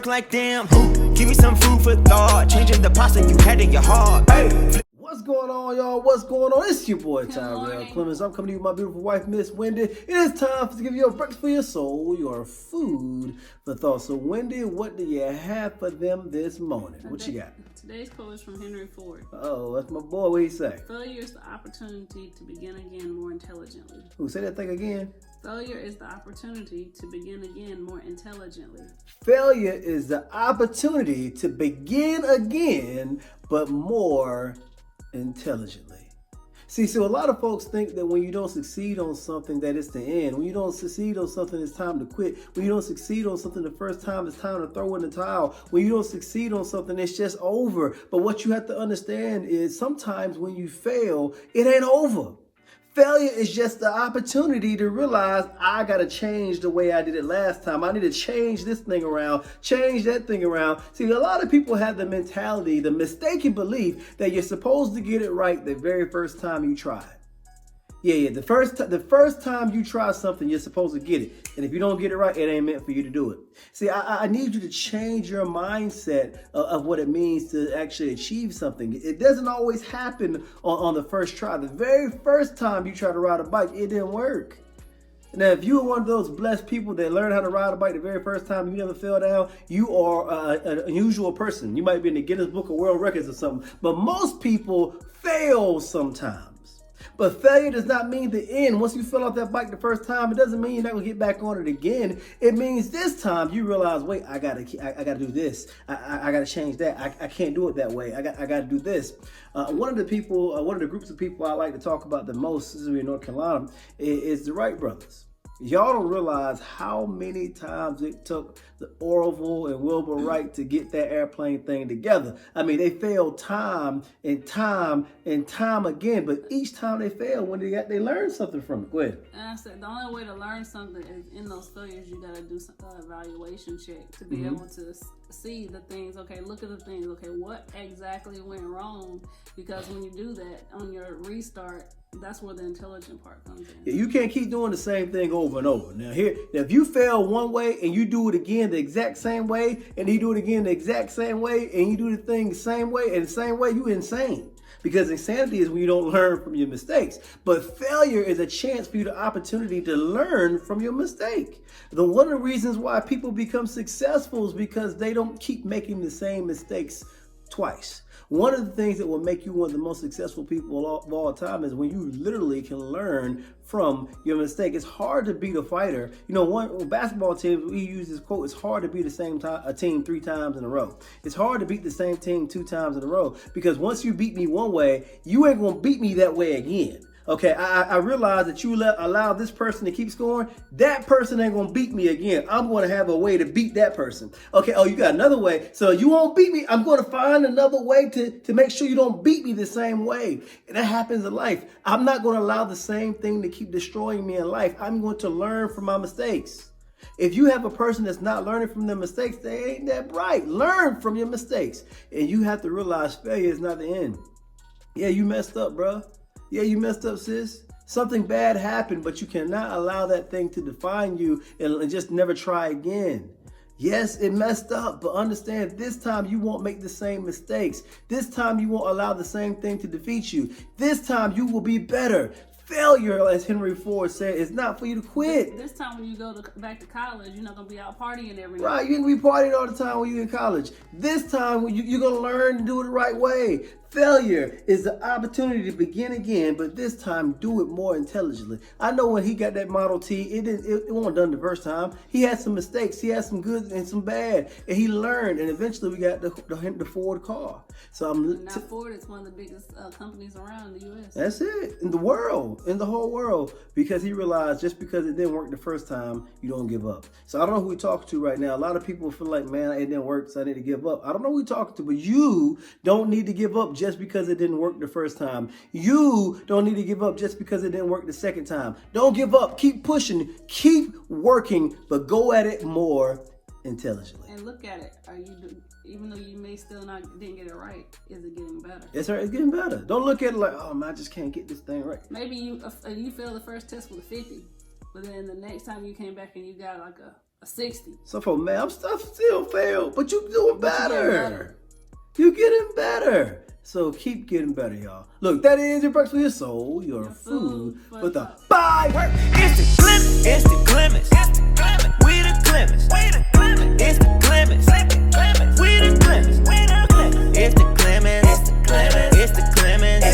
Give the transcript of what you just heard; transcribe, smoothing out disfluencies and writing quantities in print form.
work like damn. Give me some food for thought. Changing the pasta you had in your heart. Hey. What's going on, y'all? What's going on? It's your boy, Tyrell Clemens. I'm coming to you with my beautiful wife, Miss Wendy. It is time to give you a breakfast for your soul, your food for thought. So, Wendy, what do you have for them this morning? What you got? Today's quote is from Henry Ford. Oh, that's my boy. What he say? Failure is the opportunity to begin again more intelligently. Who, say that thing again? Failure is the opportunity to begin again more intelligently. Failure is the opportunity to begin again, but more intelligently. See, so a lot of folks think that when you don't succeed on something that it's the end. When you don't succeed on something, it's time to quit. When you don't succeed on something the first time, it's time to throw in the towel. When you don't succeed on something, it's just over. But what you have to understand is sometimes when you fail, it ain't over. Failure is just the opportunity to realize I got to change the way I did it last time. I need to change this thing around, change that thing around. See, a lot of people have the mentality, the mistaken belief that you're supposed to get it right the very first time you try it. Yeah, the first time you try something, you're supposed to get it. And if you don't get it right, it ain't meant for you to do it. See, I need you to change your mindset of what it means to actually achieve something. It doesn't always happen on the first try. The very first time you try to ride a bike, it didn't work. Now, if you are one of those blessed people that learn how to ride a bike the very first time, you never fell down, you are an unusual person. You might be in the Guinness Book of World Records or something. But most people fail sometimes. But failure does not mean the end. Once you fell off that bike the first time, it doesn't mean you're not gonna get back on it again. It means this time you realize, wait, I gotta do this. I gotta change that. I can't do it that way. I gotta do this. One of the groups of people I like to talk about the most, this is in North Carolina, is the Wright brothers. Y'all don't realize how many times it took the Orville and Wilbur Wright to get that airplane thing together. I mean, they failed time and time and time again, but each time they failed, when they learned something from it. Go ahead. And I said the only way to learn something is in those failures. You got to do some evaluation check to be able to see the things. Okay, look at the things. Okay, what exactly went wrong? Because when you do that on your restart, that's where the intelligent part comes in. Yeah, you can't keep doing the same thing over and over. Now, if you fail one way and you do it again the exact same way, and you do it again the exact same way, and you do the thing the same way and the same way, you insane. Because insanity is when you don't learn from your mistakes. But failure is a chance for you, the opportunity to learn from your mistake. One of the reasons why people become successful is because they don't keep making the same mistakes twice. One of the things that will make you one of the most successful people of all time is when you literally can learn from your mistake. It's hard to beat a fighter. You know, one basketball teams, we use this quote, it's hard to beat a team 3 times in a row. It's hard to beat the same team 2 times in a row because once you beat me one way, you ain't gonna beat me that way again. Okay, I realize that you allow this person to keep scoring. That person ain't gonna beat me again. I'm gonna have a way to beat that person. Okay, oh, you got another way. So you won't beat me. I'm gonna find another way to make sure you don't beat me the same way. And that happens in life. I'm not gonna allow the same thing to keep destroying me in life. I'm going to learn from my mistakes. If you have a person that's not learning from their mistakes, they ain't that bright. Learn from your mistakes. And you have to realize failure is not the end. Yeah, you messed up, bro. Yeah, you messed up, sis. Something bad happened, but you cannot allow that thing to define you and just never try again. Yes, it messed up, but understand this time you won't make the same mistakes. This time you won't allow the same thing to defeat you. This time you will be better. Failure, as Henry Ford said, is not for you to quit. This time when you go back to college, you're not going to be out partying every night. Right, you can be partying all the time when you're in college. This time you're going to learn to do it the right way. Failure is the opportunity to begin again, but this time do it more intelligently. I know when he got that Model T, it wasn't done the first time. He had some mistakes. He had some good and some bad, and he learned, and eventually we got the Ford car. So now Ford is one of the biggest companies around in the U.S. That's it, in the world, in the whole world, because he realized just because it didn't work the first time, you don't give up. So I don't know who we're talking to right now. A lot of people feel like, man, it didn't work, so I need to give up. I don't know who we're talking to, but you don't need to give up just because it didn't work the first time. You don't need to give up just because it didn't work the second time. Don't give up. Keep pushing. Keep working, but go at it more intelligently. And look at it. Even though you may still didn't get it right, is it getting better? Yes, sir. It's getting better. Don't look at it like, oh man, I just can't get this thing right. Maybe you failed the first test with a 50, but then the next time you came back and you got like a a 60. So for man, I'm still failed, but you doing better. better. You getting better. So keep getting better, y'all. Look, that is your breakfast for your soul, your food for the body. It's the Clemens. It's the Clemens. We the Clemens. It's the Clemens. We the Clemens. It's the Clemens. It's the Clemens. It's the Clemens.